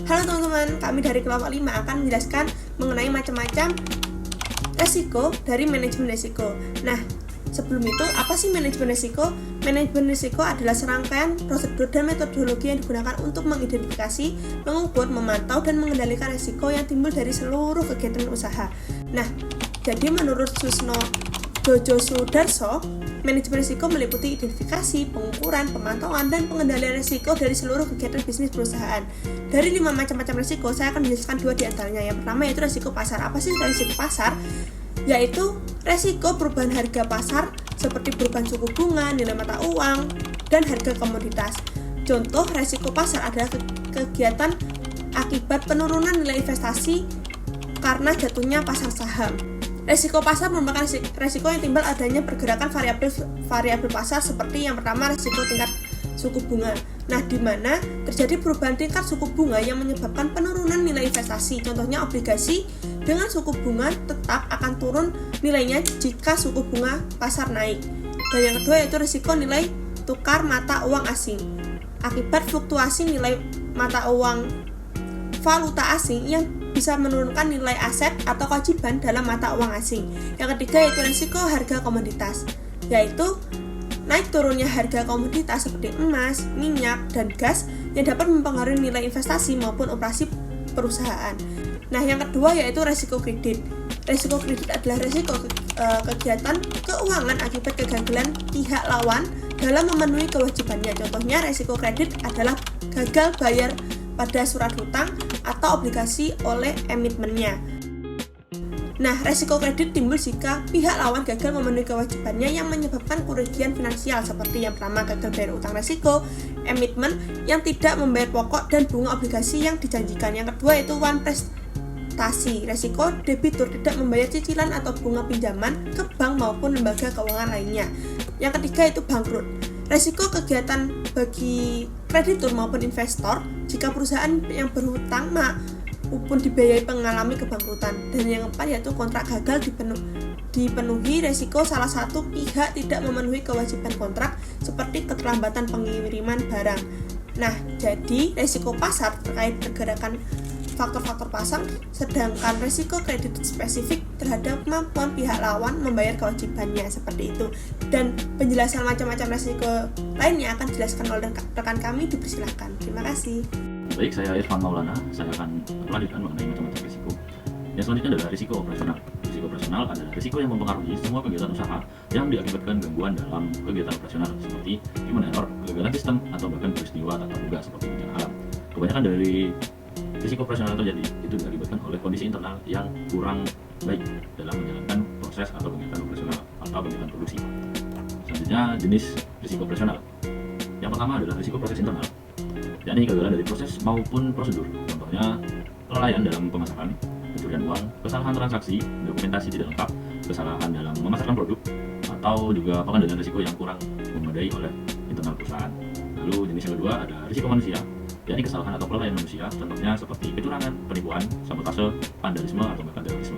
Halo teman-teman, kami dari kelompok 5 akan menjelaskan mengenai macam-macam resiko dari manajemen resiko. Nah, sebelum itu, apa sih manajemen resiko? Manajemen risiko adalah serangkaian prosedur dan metodologi yang digunakan untuk mengidentifikasi, mengukur, memantau, dan mengendalikan risiko yang timbul dari seluruh kegiatan usaha. Nah, jadi menurut Susno Jojo Sudarso, manajemen risiko meliputi identifikasi, pengukuran, pemantauan, dan pengendalian risiko dari seluruh kegiatan bisnis perusahaan. Dari 5 macam-macam risiko, saya akan menjelaskan 2 di antaranya. Yang pertama yaitu risiko pasar. Apa sih risiko pasar? Yaitu resiko perubahan harga pasar seperti perubahan suku bunga, nilai mata uang, dan harga komoditas. Contoh resiko pasar adalah kegiatan akibat penurunan nilai investasi karena jatuhnya pasar saham. Resiko pasar merupakan resiko yang timbul adanya pergerakan variabel pasar seperti yang pertama resiko tingkat suku bunga. Nah, di mana terjadi perubahan tingkat suku bunga yang menyebabkan penurunan nilai investasi. Contohnya obligasi dengan suku bunga tetap akan turun nilainya jika suku bunga pasar naik. Dan yang kedua yaitu risiko nilai tukar mata uang asing. Akibat fluktuasi nilai mata uang valuta asing yang bisa menurunkan nilai aset atau kewajiban dalam mata uang asing. Yang ketiga yaitu risiko harga komoditas, yaitu naik turunnya harga komoditas seperti emas, minyak, dan gas yang dapat mempengaruhi nilai investasi maupun operasi perusahaan. Nah, yang kedua yaitu risiko kredit. Risiko kredit adalah risiko kegiatan keuangan akibat kegagalan pihak lawan dalam memenuhi kewajibannya. Contohnya risiko kredit adalah gagal bayar pada surat hutang atau obligasi oleh emitennya. Nah, resiko kredit timbul jika pihak lawan gagal memenuhi kewajibannya yang menyebabkan kerugian finansial seperti yang pertama gagal bayar utang resiko, emiten yang tidak membayar pokok dan bunga obligasi yang dijanjikan. Yang kedua yaitu one prestasi, resiko debitur tidak membayar cicilan atau bunga pinjaman ke bank maupun lembaga keuangan lainnya. Yang ketiga itu bangkrut. Resiko kegiatan bagi kreditur maupun investor jika perusahaan yang berhutang maupun dibiayai mengalami kebangkrutan. Dan yang keempat yaitu kontrak gagal dipenuhi. Resiko salah satu pihak tidak memenuhi kewajiban kontrak seperti keterlambatan pengiriman barang. Nah, jadi resiko pasar terkait pergerakan faktor-faktor pasar, sedangkan resiko kredit spesifik terhadap kemampuan pihak lawan membayar kewajibannya, seperti itu. Dan penjelasan macam-macam resiko lainnya akan dijelaskan oleh rekan kami, dipersilahkan. Terima kasih. Baik, saya Irfan Maulana. Saya akan melanjutkan mengenai macam-macam risiko. Yang selanjutnya adalah risiko operasional. Risiko operasional adalah risiko yang mempengaruhi semua kegiatan usaha yang diakibatkan gangguan dalam kegiatan operasional seperti human error, kegagalan sistem, atau bahkan peristiwa tak terduga seperti bencana alam. Kebanyakan dari risiko operasional terjadi itu diakibatkan oleh kondisi internal yang kurang baik dalam menjalankan proses atau kegiatan operasional atau kegiatan produksi. Selanjutnya, jenis risiko operasional. Yang pertama adalah risiko proses internal, yakni kegagalan dari proses maupun prosedur. Contohnya, kelalaian dalam pemasaran, pencurian uang, kesalahan transaksi, dokumentasi tidak lengkap, kesalahan dalam memasarkan produk, atau juga pengendalian risiko yang kurang memadai oleh internal perusahaan. Lalu jenis yang kedua ada risiko manusia, yakni kesalahan atau kelalaian manusia, contohnya seperti kecurangan, penipuan, sabotase, vandalisme, atau bahkan terorisme.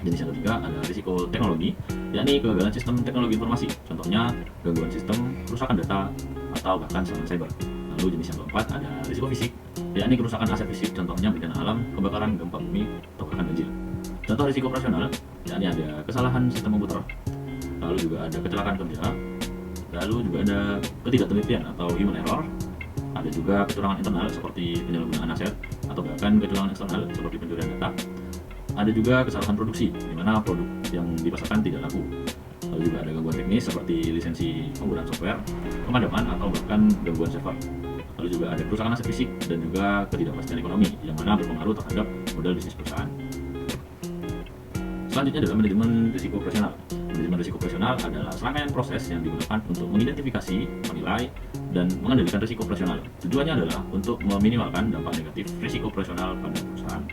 Jenis yang ketiga ada risiko teknologi, yakni kegagalan sistem teknologi informasi, contohnya gangguan sistem, kerusakan data, atau bahkan serangan cyber. Lalu jenis yang keempat ada risiko fisik, yakni kerusakan aset fisik, contohnya bencana alam, kebakaran, gempa bumi, atau bahkan banjir. Contoh risiko operasional, yakni ada kesalahan sistem komputer, lalu juga ada kecelakaan kerja, lalu juga ada ketidaktelitian atau human error, ada juga kecurangan internal seperti penyalahgunaan aset, atau bahkan kecurangan eksternal seperti pencurian data. Ada juga kesalahan produksi, di mana produk yang dipasarkan tidak laku. Lalu juga ada gangguan teknis seperti lisensi penggunaan software, pemadaman, atau bahkan gangguan server. Lalu juga ada kerusakan aset fisik dan juga ketidakpastian ekonomi yang mana berpengaruh terhadap modal bisnis perusahaan. Selanjutnya adalah manajemen risiko operasional. Manajemen risiko operasional adalah serangkaian proses yang digunakan untuk mengidentifikasi, menilai, dan mengendalikan risiko operasional. Tujuannya adalah untuk meminimalkan dampak negatif risiko operasional pada perusahaan.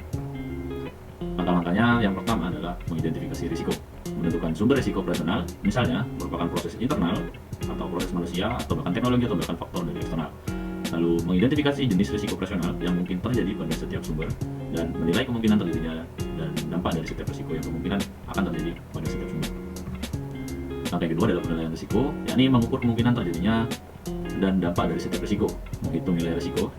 Langkah-langkahnya yang pertama adalah mengidentifikasi risiko. Menentukan sumber risiko operasional, misalnya merupakan proses internal, atau proses manusia, atau bahkan teknologi, atau bahkan faktor dari eksternal. Lalu mengidentifikasi jenis risiko operasional yang mungkin terjadi pada setiap sumber, dan menilai kemungkinan terjadinya dan dampak dari setiap risiko yang kemungkinan akan terjadi pada setiap sumber. Langkah yang kedua adalah penilaian risiko, yakni mengukur kemungkinan terjadinya dan dampak dari setiap risiko, menghitung nilai risiko,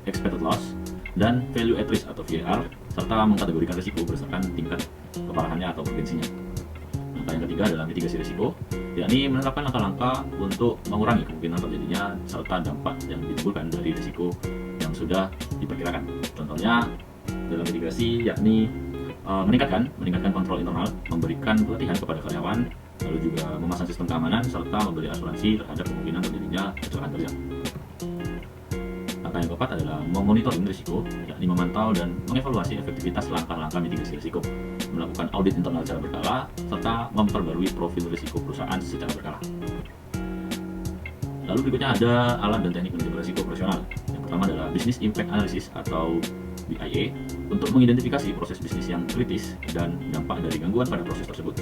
expected loss, dan value at risk atau VAR, serta mengkategorikan risiko berdasarkan tingkat keparahannya atau urgensinya. Langkah yang ketiga adalah mitigasi risiko, yakni menetapkan langkah-langkah untuk mengurangi kemungkinan terjadinya serta dampak yang ditimbulkan dari risiko yang sudah diperkirakan. Contohnya dalam mitigasi yakni meningkatkan kontrol internal, memberikan pelatihan kepada karyawan, lalu juga memasang sistem keamanan serta memberi asuransi terhadap kemungkinan terjadinya kecelakaan kerja. Langkah yang keempat adalah memonitoring risiko, yakni memantau dan mengevaluasi efektivitas langkah-langkah mitigasi risiko, melakukan audit internal secara berkala, serta memperbarui profil risiko perusahaan secara berkala. Lalu berikutnya ada alat dan teknik manajemen risiko operasional. Yang pertama adalah Business Impact Analysis atau BIA untuk mengidentifikasi proses bisnis yang kritis dan dampak dari gangguan pada proses tersebut.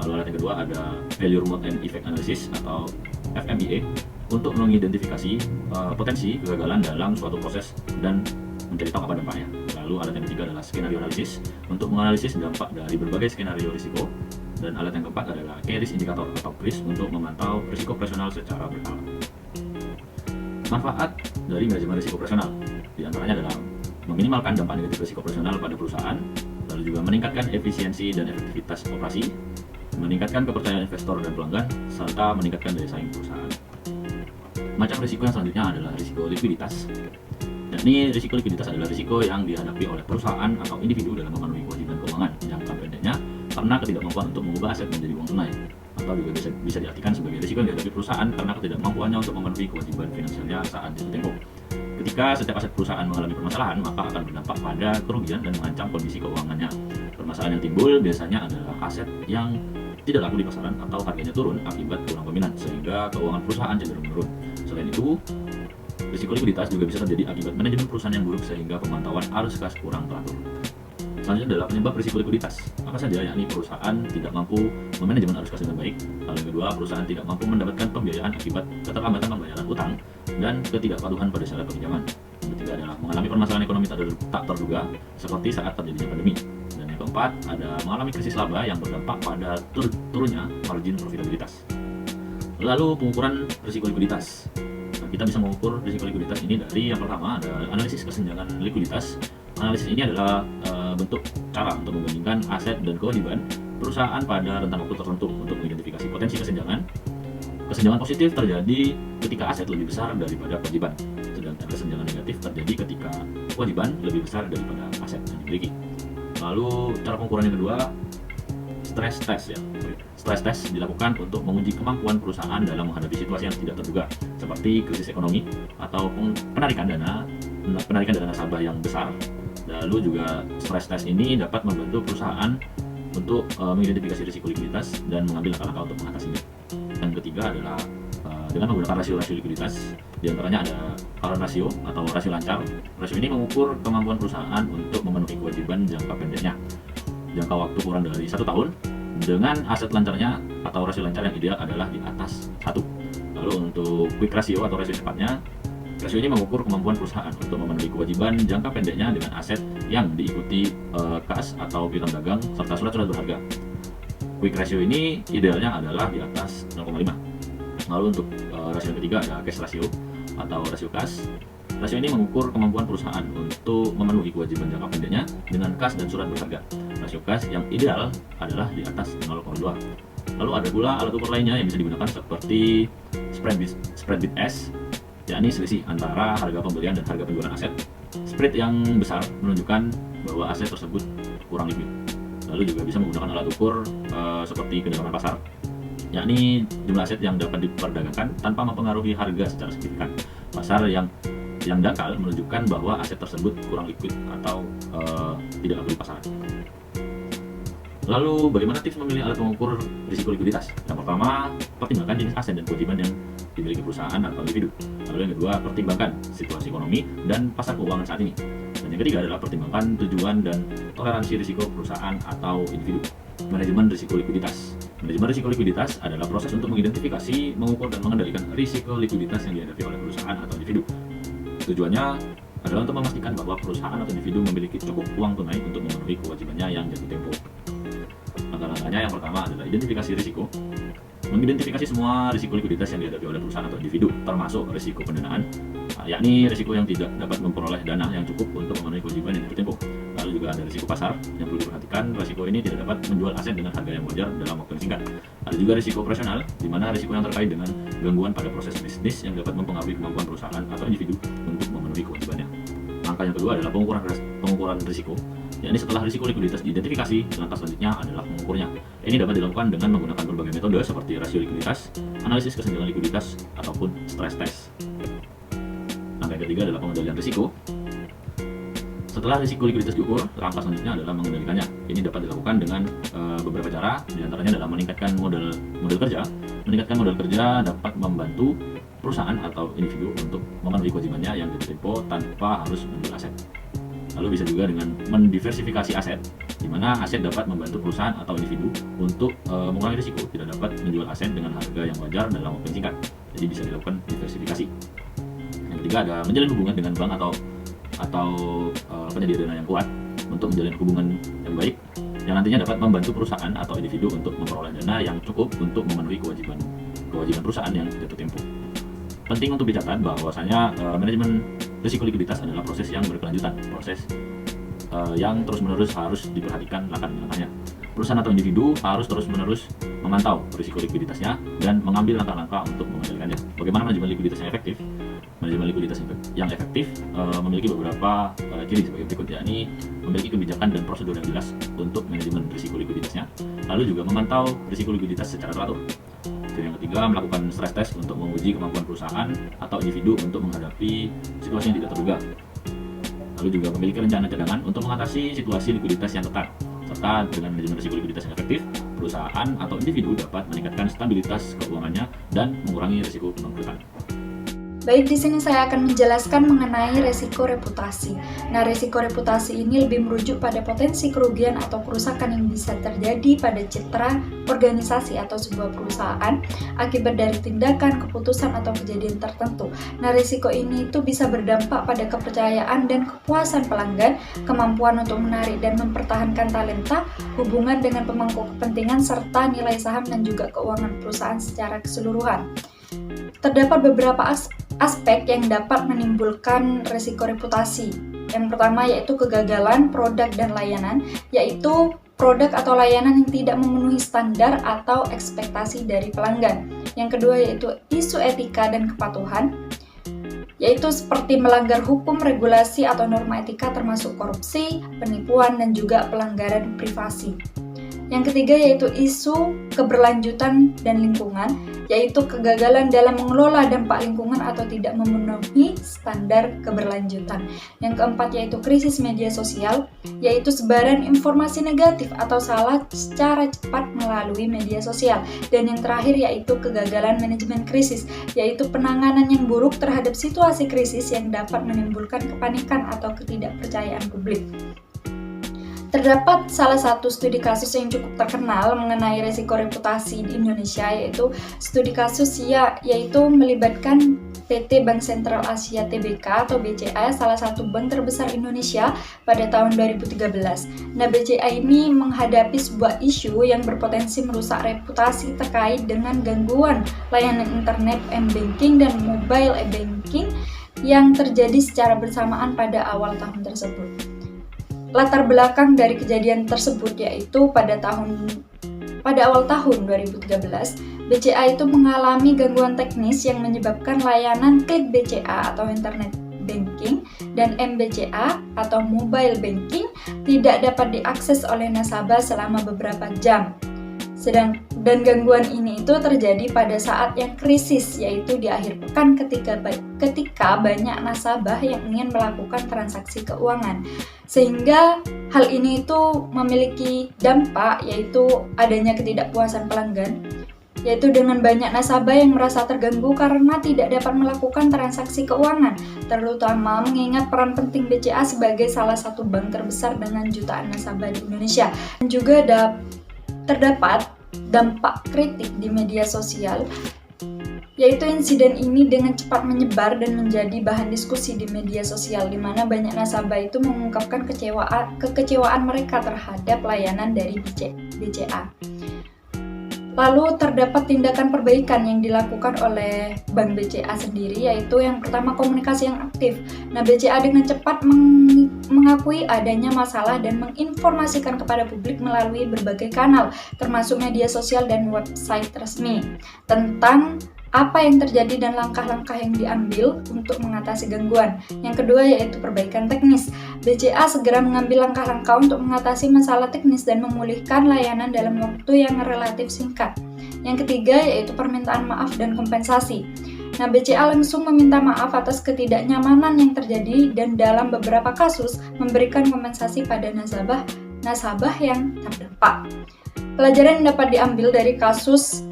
Lalu alat yang kedua ada Failure Mode and Effect Analysis atau FMEA untuk mengidentifikasi potensi kegagalan dalam suatu proses dan mencari tahu apa dampaknya. Lalu alat yang ketiga adalah Skenario Analysis untuk menganalisis dampak dari berbagai skenario risiko. Dan alat yang keempat adalah Key Risk Indicator atau KRIS untuk memantau risiko operasional secara berkala. Manfaat dari manajemen risiko operasional diantaranya adalah meminimalkan dampak negatif risiko operasional pada perusahaan, lalu juga meningkatkan efisiensi dan efektivitas operasi, meningkatkan kepercayaan investor dan pelanggan, serta meningkatkan daya saing perusahaan. Macam risiko yang selanjutnya adalah risiko likuiditas. Yakni risiko likuiditas adalah risiko yang dihadapi oleh perusahaan atau individu dalam memenuhi kewajiban keuangan jangka pendeknya karena ketidakmampuan untuk mengubah aset menjadi uang tunai, atau juga bisa diartikan sebagai risiko yang dihadapi perusahaan karena ketidakmampuannya untuk memenuhi kewajiban finansialnya saat jatuh tempo. Ketika setiap aset perusahaan mengalami permasalahan, maka akan berdampak pada kerugian dan mengancam kondisi keuangannya. Permasalahan yang timbul biasanya adalah aset yang tidak laku di pasaran atau harganya turun akibat kurang peminat, sehingga keuangan perusahaan cenderung menurun. Selain itu, risiko likuiditas juga bisa terjadi akibat manajemen perusahaan yang buruk sehingga pemantauan arus kas kurang teratur. Selanjutnya adalah penyebab risiko likuiditas. Apa saja? Yakni perusahaan tidak mampu memanajemen arus kas dengan baik. Lalu yang kedua, perusahaan tidak mampu mendapatkan pembiayaan akibat keterlambatan pembayaran utang dan ketidakpatuhan pada syarat pinjaman. Yang ketiga adalah mengalami permasalahan ekonomi tak terduga seperti saat terjadinya pandemi. Dan yang keempat ada mengalami krisis laba yang berdampak pada turunnya margin profitabilitas. Lalu pengukuran risiko likuiditas. Kita bisa mengukur risiko likuiditas ini dari yang pertama ada analisis kesenjangan likuiditas. Analisis ini adalah bentuk cara untuk membandingkan aset dan kewajiban perusahaan pada rentang waktu tertentu untuk mengidentifikasi potensi kesenjangan. Kesenjangan positif terjadi ketika aset lebih besar daripada kewajiban, sedangkan kesenjangan negatif terjadi ketika kewajiban lebih besar daripada aset yang dimiliki. Lalu cara pengukuran yang kedua, stress test ya. Stress test dilakukan untuk menguji kemampuan perusahaan dalam menghadapi situasi yang tidak terduga seperti krisis ekonomi atau penarikan dana nasabah yang besar. Lalu juga stress test ini dapat membantu perusahaan untuk mengidentifikasi risiko likuiditas dan mengambil langkah-langkah untuk mengatasinya. Yang ketiga adalah dengan menggunakan rasio-rasio likuiditas. Di antaranya ada current ratio atau rasio lancar. Rasio ini mengukur kemampuan perusahaan untuk memenuhi kewajiban jangka pendeknya, jangka waktu kurang dari 1 tahun, dengan aset lancarnya atau rasio lancar yang ideal adalah di atas 1. Lalu untuk quick ratio atau rasio cepatnya, rasio ini mengukur kemampuan perusahaan untuk memenuhi kewajiban jangka pendeknya dengan aset yang diikuti kas atau piutang dagang serta surat-surat berharga. Quick ratio ini idealnya adalah di atas 0,5. Lalu untuk rasio yang ketiga ada cash ratio atau rasio kas. Rasio ini mengukur kemampuan perusahaan untuk memenuhi kewajiban jangka pendeknya dengan kas dan surat berharga. Rasio kas yang ideal adalah di atas 0,2. Lalu ada pula alat ukur lainnya yang bisa digunakan seperti spread bid S, yakni selisih antara harga pembelian dan harga penjualan aset. Spread yang besar menunjukkan bahwa aset tersebut kurang likuid. Lalu juga bisa menggunakan alat ukur seperti kedalaman pasar, yakni jumlah aset yang dapat diperdagangkan tanpa mempengaruhi harga secara signifikan. Pasar yang dangkal menunjukkan bahwa aset tersebut kurang likuid atau tidak laku di pasaran. Lalu bagaimana tips memilih alat pengukur risiko likuiditas? Yang pertama, pertimbangkan jenis aset dan kewajiban yang dimiliki perusahaan atau individu. Lalu yang kedua, pertimbangkan situasi ekonomi dan pasar keuangan saat ini. Dan yang ketiga adalah pertimbangkan tujuan dan toleransi risiko perusahaan atau individu. Manajemen risiko likuiditas. Manajemen risiko likuiditas adalah proses untuk mengidentifikasi, mengukur, dan mengendalikan risiko likuiditas yang dihadapi oleh perusahaan atau individu. Tujuannya adalah untuk memastikan bahwa perusahaan atau individu memiliki cukup uang tunai untuk memenuhi kewajibannya yang jatuh tempo. Langkah-langkahnya yang pertama adalah identifikasi risiko. Mengidentifikasi semua risiko likuiditas yang dihadapi oleh perusahaan atau individu, termasuk risiko pendanaan. yakni risiko yang tidak dapat memperoleh dana yang cukup untuk memenuhi kewajiban yang jatuh tempo. Lalu juga ada risiko pasar yang perlu diperhatikan. Risiko ini tidak dapat menjual aset dengan harga yang wajar dalam waktu yang singkat. Ada juga risiko operasional, di mana risiko yang terkait dengan gangguan pada proses bisnis yang dapat mempengaruhi kemampuan perusahaan atau individu untuk memenuhi kewajibannya. Langkah yang kedua adalah pengukuran risiko, yakni setelah risiko likuiditas diidentifikasi, langkah selanjutnya adalah mengukurnya. Ini dapat dilakukan dengan menggunakan berbagai metode seperti rasio likuiditas, analisis kesenjangan likuiditas, ataupun stress test. Langkah yang ketiga adalah pengendalian risiko. Setelah risiko likuiditas diukur, langkah selanjutnya adalah mengendalikannya. Ini dapat dilakukan dengan beberapa cara, diantaranya adalah meningkatkan modal kerja. Meningkatkan modal kerja dapat membantu perusahaan atau individu untuk memenuhi kewajibannya yang jatuh tempo tanpa harus menjual aset. Lalu bisa juga dengan mendiversifikasi aset, di mana aset dapat membantu perusahaan atau individu untuk mengurangi risiko tidak dapat menjual aset dengan harga yang wajar dalam waktu yang singkat. Jadi bisa dilakukan diversifikasi. Yang ketiga ada menjalin hubungan dengan bank atau penyedia dana yang kuat untuk menjalin hubungan yang baik yang nantinya dapat membantu perusahaan atau individu untuk memperoleh dana yang cukup untuk memenuhi kewajiban perusahaan yang jatuh tempo. Penting untuk dicatat bahwasanya manajemen risiko likuiditas adalah proses yang berkelanjutan, proses yang terus-menerus harus diperhatikan langkah-langkahnya. Perusahaan atau individu harus terus-menerus memantau risiko likuiditasnya dan mengambil langkah-langkah untuk mengendalikannya. Bagaimana manajemen likuiditas yang efektif? Manajemen likuiditas yang efektif memiliki beberapa ciri sebagai berikut, yakni memiliki kebijakan dan prosedur yang jelas untuk manajemen risiko likuiditasnya, lalu juga memantau risiko likuiditas secara teratur. Yang ketiga, melakukan stress test untuk menguji kemampuan perusahaan atau individu untuk menghadapi situasi yang tidak terduga. Lalu juga memiliki rencana cadangan untuk mengatasi situasi likuiditas yang ketat. Serta dengan manajemen risiko likuiditas yang efektif, perusahaan atau individu dapat meningkatkan stabilitas keuangannya dan mengurangi risiko kebangkrutan. Baik, di sini saya akan menjelaskan mengenai resiko reputasi. Nah, resiko reputasi ini lebih merujuk pada potensi kerugian atau kerusakan yang bisa terjadi pada citra organisasi atau sebuah perusahaan akibat dari tindakan, keputusan, atau kejadian tertentu. Nah, resiko ini itu bisa berdampak pada kepercayaan dan kepuasan pelanggan, kemampuan untuk menarik dan mempertahankan talenta, hubungan dengan pemangku kepentingan, serta nilai saham dan juga keuangan perusahaan secara keseluruhan. Terdapat beberapa aspek yang dapat menimbulkan risiko reputasi. Yang pertama yaitu kegagalan produk dan layanan, yaitu produk atau layanan yang tidak memenuhi standar atau ekspektasi dari pelanggan. Yang kedua yaitu isu etika dan kepatuhan, yaitu seperti melanggar hukum, regulasi, atau norma etika termasuk korupsi, penipuan, dan juga pelanggaran privasi. Yang ketiga yaitu isu keberlanjutan dan lingkungan, yaitu kegagalan dalam mengelola dampak lingkungan atau tidak memenuhi standar keberlanjutan. Yang keempat yaitu krisis media sosial, yaitu sebaran informasi negatif atau salah secara cepat melalui media sosial. Dan yang terakhir yaitu kegagalan manajemen krisis, yaitu penanganan yang buruk terhadap situasi krisis yang dapat menimbulkan kepanikan atau ketidakpercayaan publik. Terdapat salah satu studi kasus yang cukup terkenal mengenai risiko reputasi di Indonesia, yaitu studi kasus yaitu melibatkan PT Bank Sentral Asia Tbk atau BCA, salah satu bank terbesar Indonesia pada tahun 2013. Nah, BCA ini menghadapi sebuah isu yang berpotensi merusak reputasi terkait dengan gangguan layanan internet m-banking dan mobile e-banking yang terjadi secara bersamaan pada awal tahun tersebut. Latar belakang dari kejadian tersebut yaitu pada awal tahun 2013, BCA itu mengalami gangguan teknis yang menyebabkan layanan klik BCA atau internet banking dan MBCA atau mobile banking tidak dapat diakses oleh nasabah selama beberapa jam. Dan gangguan ini itu terjadi pada saat yang krisis, yaitu di akhir pekan ketika banyak nasabah yang ingin melakukan transaksi keuangan. Sehingga hal ini itu memiliki dampak, yaitu adanya ketidakpuasan pelanggan, yaitu dengan banyak nasabah yang merasa terganggu karena tidak dapat melakukan transaksi keuangan, terutama mengingat peran penting BCA sebagai salah satu bank terbesar dengan jutaan nasabah di Indonesia. Dan juga terdapat dampak kritik di media sosial, yaitu insiden ini dengan cepat menyebar dan menjadi bahan diskusi di media sosial, di mana banyak nasabah itu mengungkapkan kekecewaan mereka terhadap layanan dari BCA. Lalu terdapat tindakan perbaikan yang dilakukan oleh Bank BCA sendiri, yaitu yang pertama komunikasi yang aktif. Nah, BCA dengan cepat mengakui adanya masalah dan menginformasikan kepada publik melalui berbagai kanal, termasuk media sosial dan website resmi, tentang apa yang terjadi dan langkah-langkah yang diambil untuk mengatasi gangguan. Yang kedua yaitu perbaikan teknis. BCA segera mengambil langkah-langkah untuk mengatasi masalah teknis dan memulihkan layanan dalam waktu yang relatif singkat. Yang ketiga yaitu permintaan maaf dan kompensasi. Nah, BCA langsung meminta maaf atas ketidaknyamanan yang terjadi dan dalam beberapa kasus memberikan kompensasi pada nasabah yang terdampak. Pelajaran yang dapat diambil dari kasus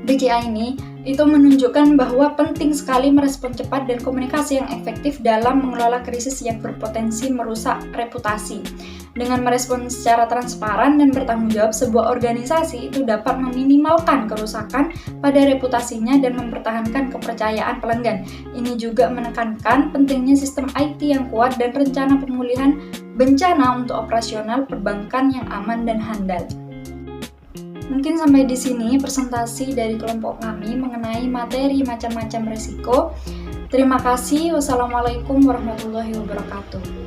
BCA ini itu menunjukkan bahwa penting sekali merespon cepat dan komunikasi yang efektif dalam mengelola krisis yang berpotensi merusak reputasi. Dengan merespon secara transparan dan bertanggung jawab, sebuah organisasi itu dapat meminimalkan kerusakan pada reputasinya dan mempertahankan kepercayaan pelanggan. Ini juga menekankan pentingnya sistem IT yang kuat dan rencana pemulihan bencana untuk operasional perbankan yang aman dan handal. Mungkin sampai di sini presentasi dari kelompok kami mengenai materi macam-macam resiko. Terima kasih. Wassalamualaikum warahmatullahi wabarakatuh.